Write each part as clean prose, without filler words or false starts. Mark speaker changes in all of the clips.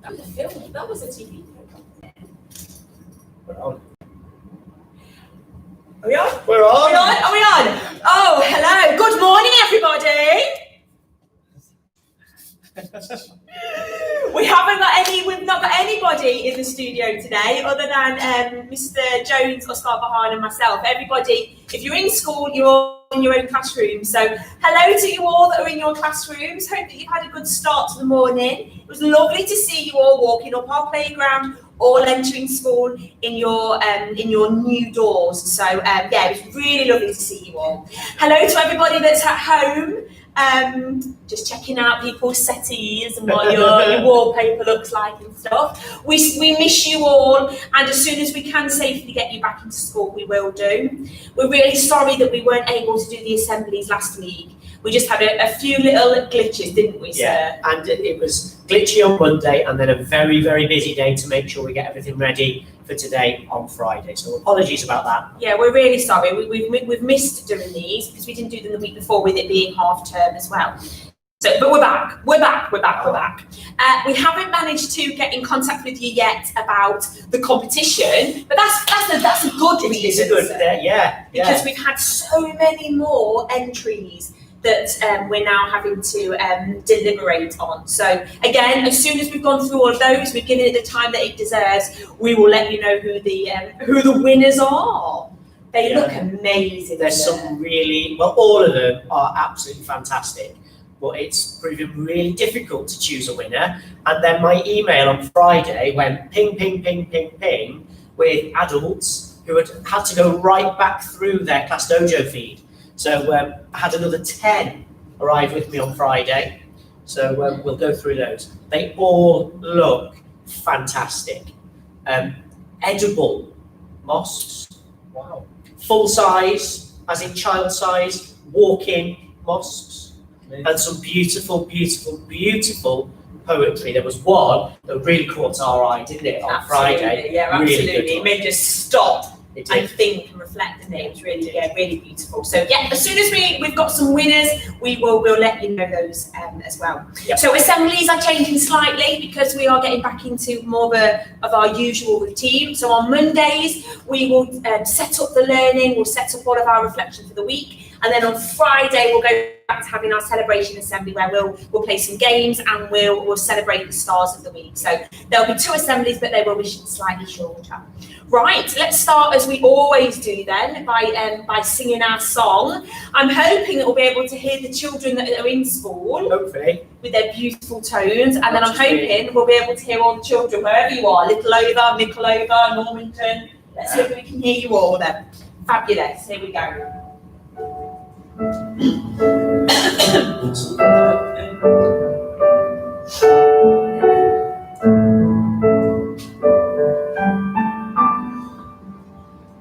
Speaker 1: That was a film. That was a TV program.
Speaker 2: We're on.
Speaker 1: Are we on?
Speaker 2: We're on.
Speaker 1: Are we on? Oh, hello. Good morning, everybody. We've not got anybody in the studio today other than Mr. Jones, Oscar Bahan and myself. Everybody, if you're in school, you're all in your own classroom. So hello to you all that are in your classrooms. Hope that you've had a good start to the morning. It was lovely to see you all walking up our playground, all entering school in your new doors. So yeah, it was really lovely to see you all. Hello to everybody that's at home. Just checking out people's settees and what your wallpaper looks like and stuff. We miss you all, and as soon as we can safely get you back into school, we will do. We're really sorry that we weren't able to do the assemblies last week. We just had a few little glitches, didn't we, sir?
Speaker 2: Yeah, and it was glitchy on Monday, and then a very, very busy day to make sure we get everything ready for today on Friday. So apologies about that.
Speaker 1: Yeah, we're really sorry. We've missed doing these because we didn't do them the week before with it being half term as well. So, but we're back. We haven't managed to get in contact with you yet about the competition, but that's a good reason.
Speaker 2: It's a good, yeah.
Speaker 1: Because we've had so many more entries that we're now having to deliberate on. So again, as soon as we've gone through all of those, we've given it the time that it deserves, we will let you know who the winners are. They look amazing.
Speaker 2: There's some really, well, all of them are absolutely fantastic, but it's proven really difficult to choose a winner. And then my email on Friday went ping, ping, ping, ping, ping with adults who had to go right back through their Class Dojo feed. So I had another 10 arrive with me on Friday. So we'll go through those. They all look fantastic. Edible mosques. Wow. Full size, as in child size, walk-in mosques. Amazing. And some beautiful, beautiful, beautiful poetry. There was one that really caught our eye, didn't it, on Friday?
Speaker 1: Yeah, absolutely.
Speaker 2: Really
Speaker 1: it made us stop and think and reflect, and it was really beautiful. So yeah, as soon as we've got some winners, we'll let you know those as well. Yep. So assemblies are changing slightly because we are getting back into more of our usual routine. So on Mondays we will set up the learning, we'll set up all of our reflection for the week, and then on Friday we'll go back to having our celebration assembly where we'll play some games and we'll celebrate the stars of the week. So there'll be 2 assemblies, but they will be slightly shorter. Right, let's start as we always do then by singing our song. I'm hoping that we'll be able to hear the children that are in school.
Speaker 2: Hopefully.
Speaker 1: With their beautiful tones, and then I'm hoping we'll be able to hear all the children wherever you are, Little Over, Mickle Over, Normanton. Let's hope that we can hear you all then. Fabulous, here we go.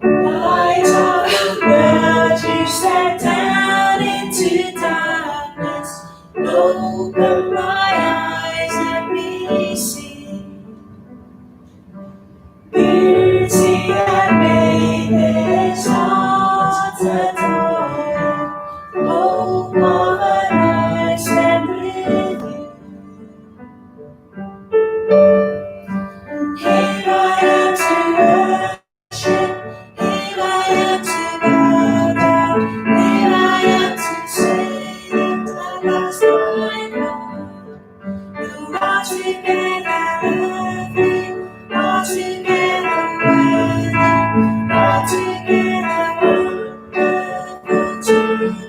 Speaker 1: Light of the world, you step down into darkness. Open my eyes, let me see beauty that made this heart adore. Hope of a life spent with you. Here I am to worship. Here I am to bow down. Here I am to say that I lost my love. You are together loving, all together worthy, all together wonderful to me.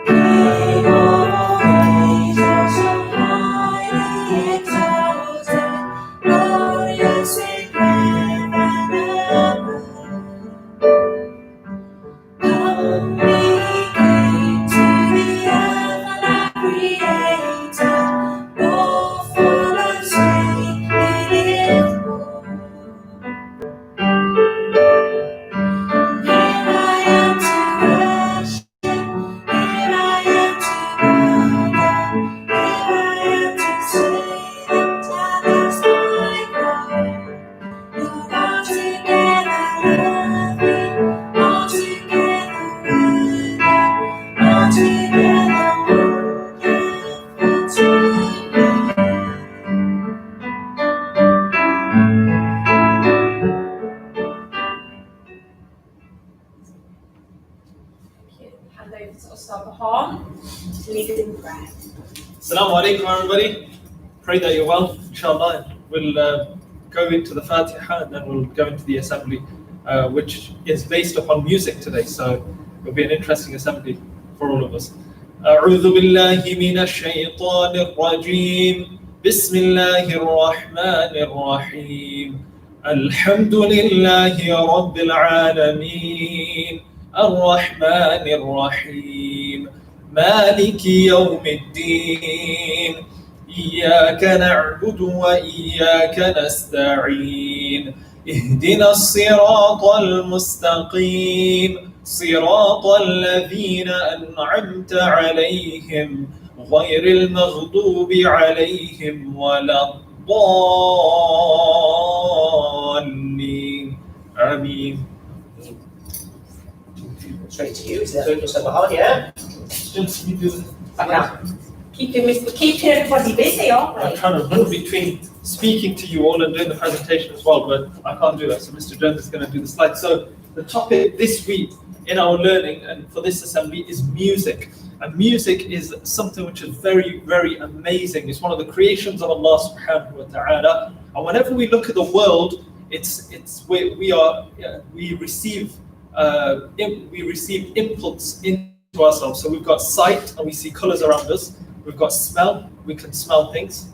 Speaker 1: King of all angels, so highly exalted, glorious in heaven above. Come, we came to the earth and creator, all full of sweet beautiful. Here I am to worship, here I am to bow down, here I am to say that I lost my God. You are together loving, all together worthy, hand over to Ustad Bahan to lead us in prayer.
Speaker 3: Assalamu alaikum, everybody. Pray that you're well, inshallah. We'll go into the Fatiha and then we'll go into the assembly, which is based upon music today. So it'll be an interesting assembly for all of us. أعوذ بالله من الشيطان الرجيم. بسم الله الرحمن الرحيم. الحمد لله رب العالمين. الرحمن الرحيم. مالك يوم الدين. إياك نعبد وإياك نستعين. اهدنا الصراط المستقيم. صراط الذين أنعمت عليهم غير المغضوب عليهم ولا الضالين. آمين.
Speaker 2: Straight to you, is that Ustad Bahan, yeah?
Speaker 1: Keeping everybody busy, aren't
Speaker 3: I'm
Speaker 1: we?
Speaker 3: trying to run between speaking to you all and doing the presentation as well, but I can't do that. So Mr. Jones is going to do the slides. So the topic this week in our learning and for this assembly is music. And music is something which is very, very amazing. It's one of the creations of Allah subhanahu wa ta'ala. And whenever we look at the world, we receive inputs into ourselves. So we've got sight and we see colors around us. We've got smell, we can smell things,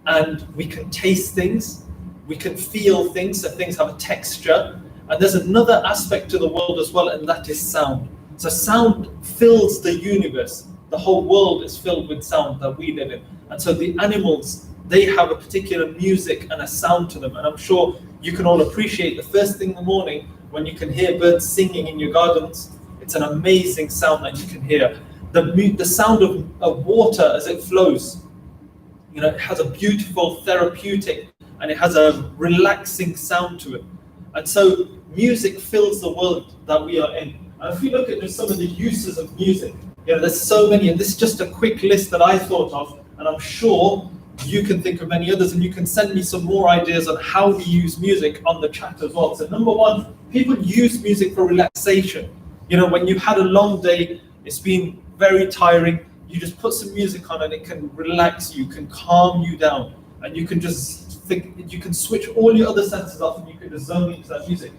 Speaker 3: and we can taste things, we can feel things, so things have a texture. And there's another aspect to the world as well, and that is sound. So sound fills the universe. The whole world is filled with sound that we live in. And so the animals, they have a particular music and a sound to them. And I'm sure you can all appreciate the first thing in the morning when you can hear birds singing in your gardens. It's an amazing sound that you can hear. The sound of water as it flows, it has a beautiful therapeutic and it has a relaxing sound to it. And so music fills the world that we are in. And if we look at just some of the uses of music, there's so many, and this is just a quick list that I thought of, and I'm sure you can think of many others, and you can send me some more ideas on how we use music on the chat as well. So number one, people use music for relaxation. When you've had a long day, it's been very tiring, you just put some music on and it can relax you, can calm you down, and you can just think, you can switch all your other senses off and you can just zone into that music.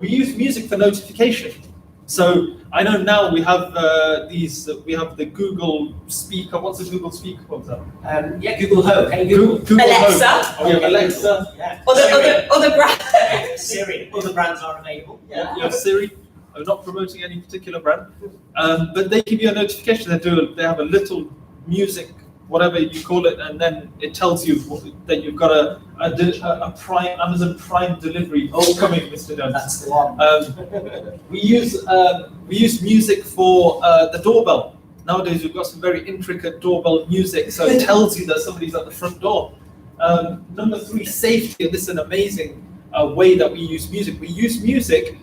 Speaker 3: We use music for notification. So I know now we have we have the Google speaker. What's the Google speaker called?
Speaker 2: Google Home. Hey, Google.
Speaker 1: Alexa.
Speaker 3: Home. Oh, yeah, Alexa.
Speaker 2: Yeah.
Speaker 1: Other brands.
Speaker 2: Siri. Other brands are available.
Speaker 3: Yeah. You have Siri. I'm not promoting any particular brand, but they give you a notification. They have a little music, whatever you call it, and then it tells you that you've got a Prime Amazon Prime delivery coming, Mr. Jones.
Speaker 2: That's the one.
Speaker 3: We use music for the doorbell. Nowadays we've got some very intricate doorbell music, so it tells you that somebody's at the front door. Number three, safety. This is an amazing way that we use music. We use music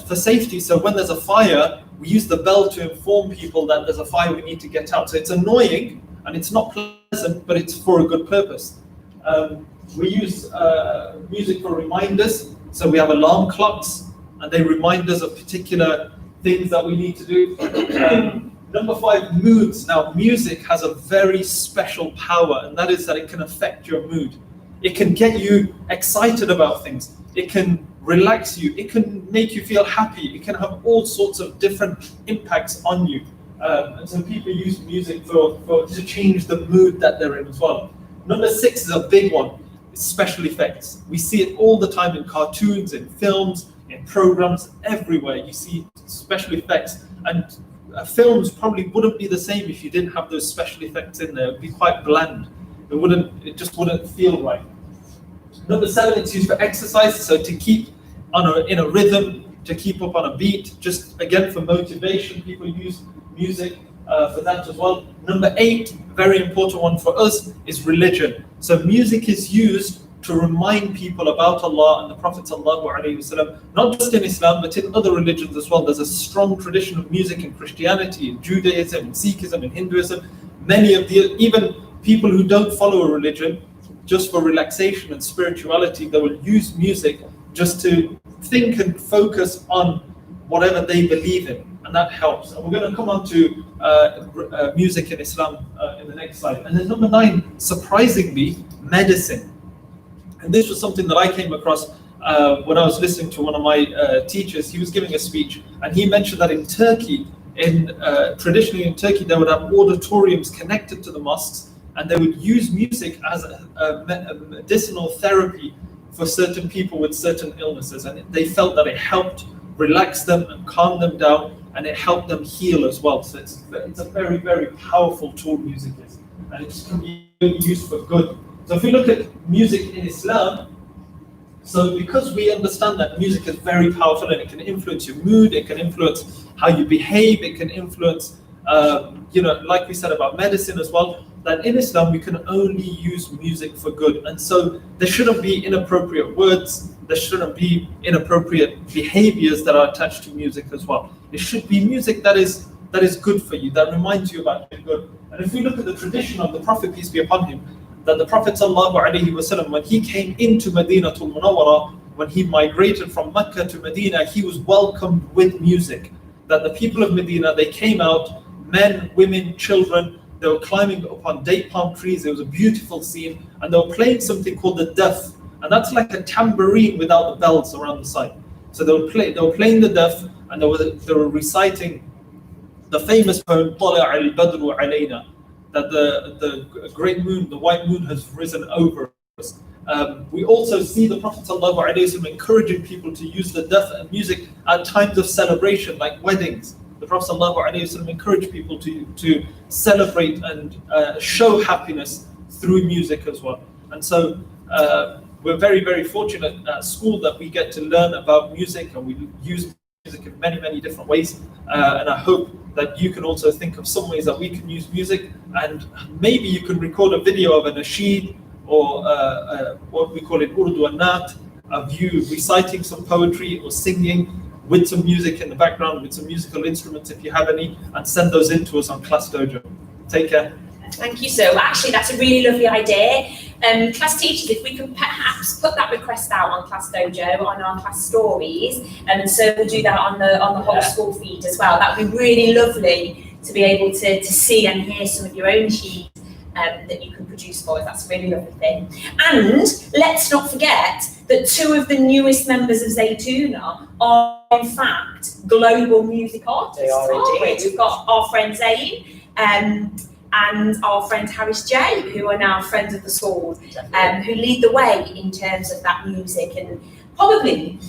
Speaker 3: for safety. So when there's a fire, we use the bell to inform people that there's a fire, we need to get out. So it's annoying and it's not pleasant, but it's for a good purpose. We use music for reminders. So we have alarm clocks and they remind us of particular things that we need to do. Number five, moods. Now, music has a very special power, and that is that it can affect your mood. It can get you excited about things. It can relax you. It can make you feel happy. It can have all sorts of different impacts on you. And so people use music to change the mood that they're in as well. Number six is a big one. It's special effects. We see it all the time in cartoons, in films, in programs, everywhere. You see special effects. And films probably wouldn't be the same if you didn't have those special effects in there. It would be quite bland. It just wouldn't feel right. Number seven, it's used for exercise, so to keep in a rhythm, to keep up on a beat, just again for motivation, people use music for that as well. Number eight, very important one for us, is religion. So music is used to remind people about Allah and the Prophet ﷺ, not just in Islam, but in other religions as well. There's a strong tradition of music in Christianity, in Judaism, in Sikhism, in Hinduism. Many of even people who don't follow a religion, just for relaxation and spirituality, they will use music just to think and focus on whatever they believe in. and that helps. And we're going to come on to music in Islam in the next slide. And then number 9, surprisingly, medicine. And this was something that I came across when I was listening to one of my teachers. He was giving a speech, and he mentioned that in Turkey, traditionally in Turkey, they would have auditoriums connected to the mosques, and they would use music as a medicinal therapy for certain people with certain illnesses, and they felt that it helped relax them and calm them down, and it helped them heal as well. So it's a very, very powerful tool, music is, and it can be used for good. So if we look at music in Islam, so because we understand that music is very powerful and it can influence your mood, it can influence how you behave, it can influence, like we said about medicine as well, that in Islam we can only use music for good. And so there shouldn't be inappropriate words, there shouldn't be inappropriate behaviors that are attached to music as well. It should be music that is good for you, that reminds you about doing good. And if we look at the tradition of the Prophet, peace be upon him, that the Prophet ﷺ, when he came into Madinatul Munawwara, when he migrated from Mecca to Medina, he was welcomed with music. That the people of Medina, they came out, men, women, children, they were climbing upon date palm trees. It was a beautiful scene, and they were playing something called the daf, and that's like a tambourine without the bells around the side. So they were playing the daf, and they were reciting the famous poem طَلَعَ الْبَدْرُ عَلَيْنَا, that the great moon, the white moon, has risen over us. We also see the Prophet ﷺ encouraging people to use the daf and music at times of celebration, like weddings. The Prophet ﷺ encouraged people to celebrate and show happiness through music as well. And so we're very, very fortunate at school that we get to learn about music, and we use music in many, many different ways. And I hope that you can also think of some ways that we can use music, and maybe you can record a video of a nasheed, or what we call it Urdu an-Nat, of you reciting some poetry or singing with some music in the background, with some musical instruments if you have any, and send those in to us on Class Dojo. Take care.
Speaker 1: Thank you, sir. Well, actually, that's a really lovely idea. Class teachers, if we could perhaps put that request out on Class Dojo, on our class stories, and so we'll do that on the whole school feed as well. That would be really lovely to be able to see and hear some of your own sheets that you can produce for us. That's a really lovely thing. And let's not forget that 2 of the newest members of Zaytouna are in fact global music artists.
Speaker 2: They are indeed.
Speaker 1: We've got our friend Zayn and our friend Harris J, who are now friends of the school, who lead the way in terms of that music. And probably,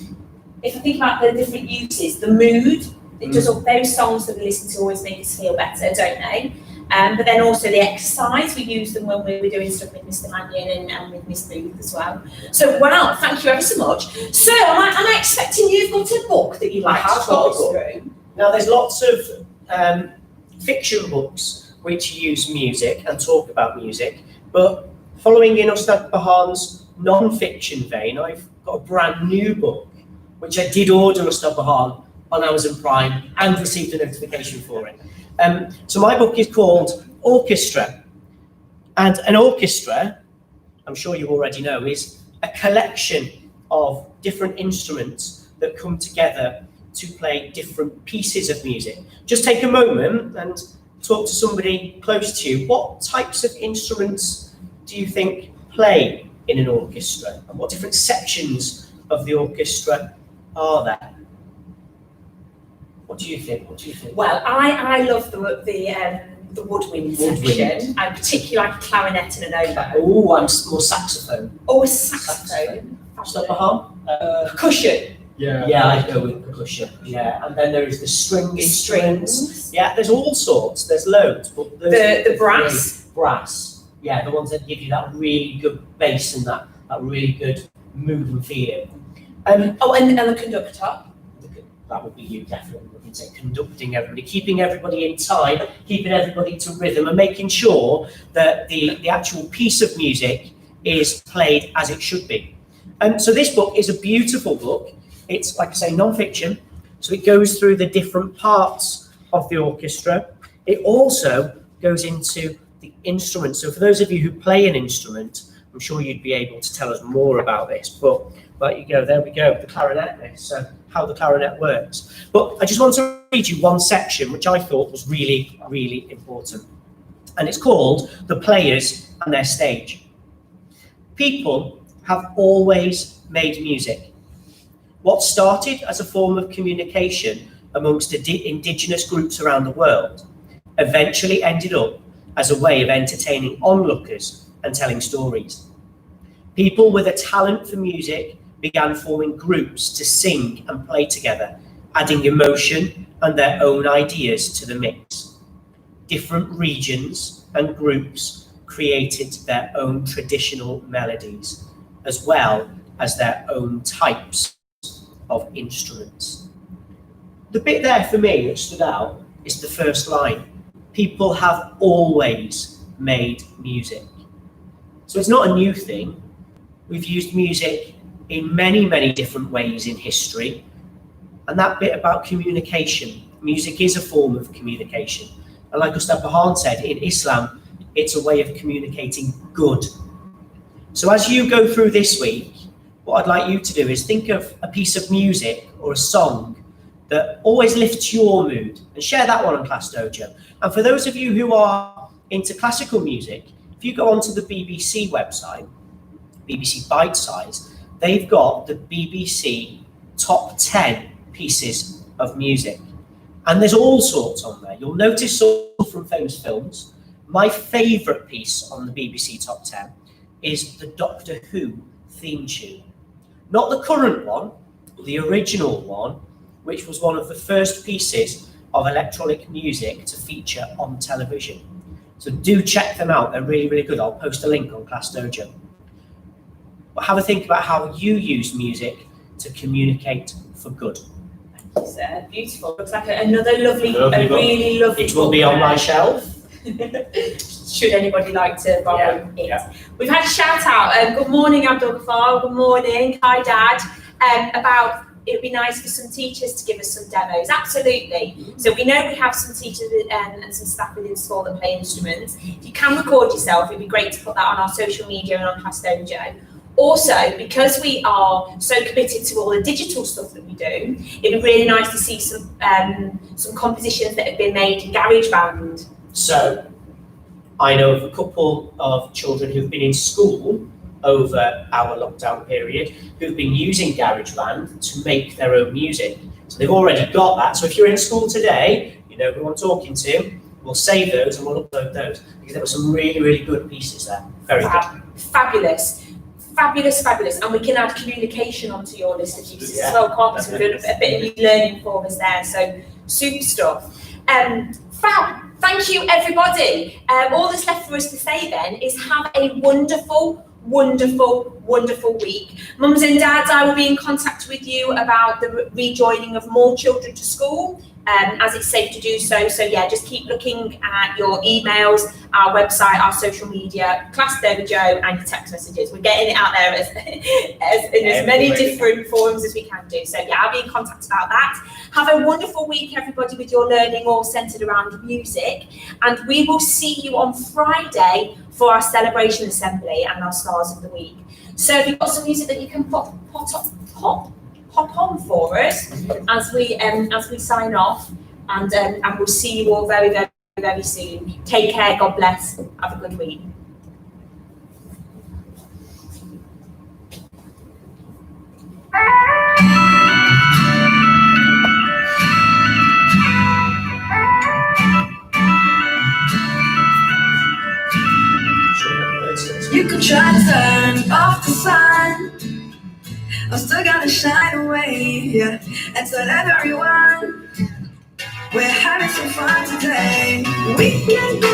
Speaker 1: if I think about the different uses, the mood, it does all those songs that we listen to always make us feel better, don't they? But then also the exercise, we use them when we were doing stuff with Mr. Mannion and with Miss Booth as well. So wow, thank you ever so much. So am I expecting you've got a book that you'd like to talk us through?
Speaker 2: Now there's lots of fiction books which use music and talk about music, but following in Ustad Bahan's non-fiction vein, I've got a brand new book which I did order Ustad Bahan on Amazon Prime and received a notification for it. So my book is called Orchestra, and an orchestra, I'm sure you already know, is a collection of different instruments that come together to play different pieces of music. Just take a moment and talk to somebody close to you. What types of instruments do you think play in an orchestra, and what different sections of the orchestra are there? What do you think?
Speaker 1: Well, I love the woodwind section. I particularly like a clarinet and an oboe.
Speaker 2: Oh, and more saxophone.
Speaker 1: Oh, a saxophone.
Speaker 2: Ustad Bahan?
Speaker 1: Percussion.
Speaker 2: Yeah, I'd go with percussion. Yeah, and then there is the string instruments. Yeah, there's all sorts. There's loads, but
Speaker 1: the brass.
Speaker 2: Brass. Yeah, the ones that give you that really good bass and that really good mood and feeling.
Speaker 1: And the conductor.
Speaker 2: That would be you, definitely. We can say conducting everybody, keeping everybody in time, keeping everybody to rhythm, and making sure that the actual piece of music is played as it should be. So this book is a beautiful book. It's, like I say, non-fiction, so it goes through the different parts of the orchestra. It also goes into the instruments. So for those of you who play an instrument, I'm sure you'd be able to tell us more about this, but you go, there we go, the clarinet, so how the clarinet works. But I just want to read you one section which I thought was really, really important. And it's called The Players and Their Stage. People have always made music. What started as a form of communication amongst indigenous groups around the world eventually ended up as a way of entertaining onlookers and telling stories. People with a talent for music began forming groups to sing and play together, adding emotion and their own ideas to the mix. Different regions and groups created their own traditional melodies, as well as their own types of instruments. The bit there for me that stood out is the first line. People have always made music. So it's not a new thing. We've used music in many, many different ways in history. And that bit about communication, music is a form of communication. And like Ustad Bahan said, in Islam, it's a way of communicating good. So as you go through this week, what I'd like you to do is think of a piece of music or a song that always lifts your mood and share that one on Class Dojo. And for those of you who are into classical music, if you go onto the BBC website, BBC Bite Size, they've got the BBC top 10 pieces of music. And there's all sorts on there. You'll notice some from famous films. My favourite piece on the BBC top 10 is the Doctor Who theme tune. Not the current one, the original one, which was one of the first pieces of electronic music to feature on television. So do check them out, they're really, really good. I'll post a link on Class Dojo. But have a think about how you use music to communicate for good.
Speaker 1: It's beautiful. Looks like another lovely really lovely
Speaker 2: It will be on my shelf.
Speaker 1: Should anybody like to borrow it.
Speaker 2: Yeah.
Speaker 1: We've had a shout out. Good morning, Abdul Ghaffar. Good morning. Hi, Dad. About it would be nice for some teachers to give us some demos. Absolutely. So we know we have some teachers and some staff within school that play instruments. If you can record yourself, it'd be great to put that on our social media and on Class Dojo. Also, because we are so committed to all the digital stuff that we do, it'd be really nice to see some compositions that have been made in GarageBand.
Speaker 2: So, I know of a couple of children who've been in school over our lockdown period who've been using GarageBand to make their own music. So they've already got that. So if you're in school today, you know who I'm talking to, we'll save those and we'll upload those because there were some really, really good pieces there. Very good.
Speaker 1: Fabulous. Fabulous, fabulous. And we can add communication onto your list of pieces as well, can't we? So we're doing a bit of learning for us there. So super stuff. Fab. Thank you, everybody. All that's left for us to say then is have a wonderful, wonderful, wonderful week. Mums and dads, I will be in contact with you about the rejoining of more children to school. As it's safe to do so. So yeah, just keep looking at your emails, our website, our social media, Class Dojo, and your text messages. We're getting it out there in as many different forms as we can do. So yeah, I'll be in contact about that. Have a wonderful week, everybody, with your learning all centered around music. And we will see you on Friday for our celebration assembly and our stars of the week. So if you've got some music that you can pop on for us as we sign off, and we'll see you all very, very, very soon. Take care, God bless, have a good week.
Speaker 4: You could try to turn off the sun, I'm still gonna shine away, yeah, and tell everyone we're having some fun today. We can do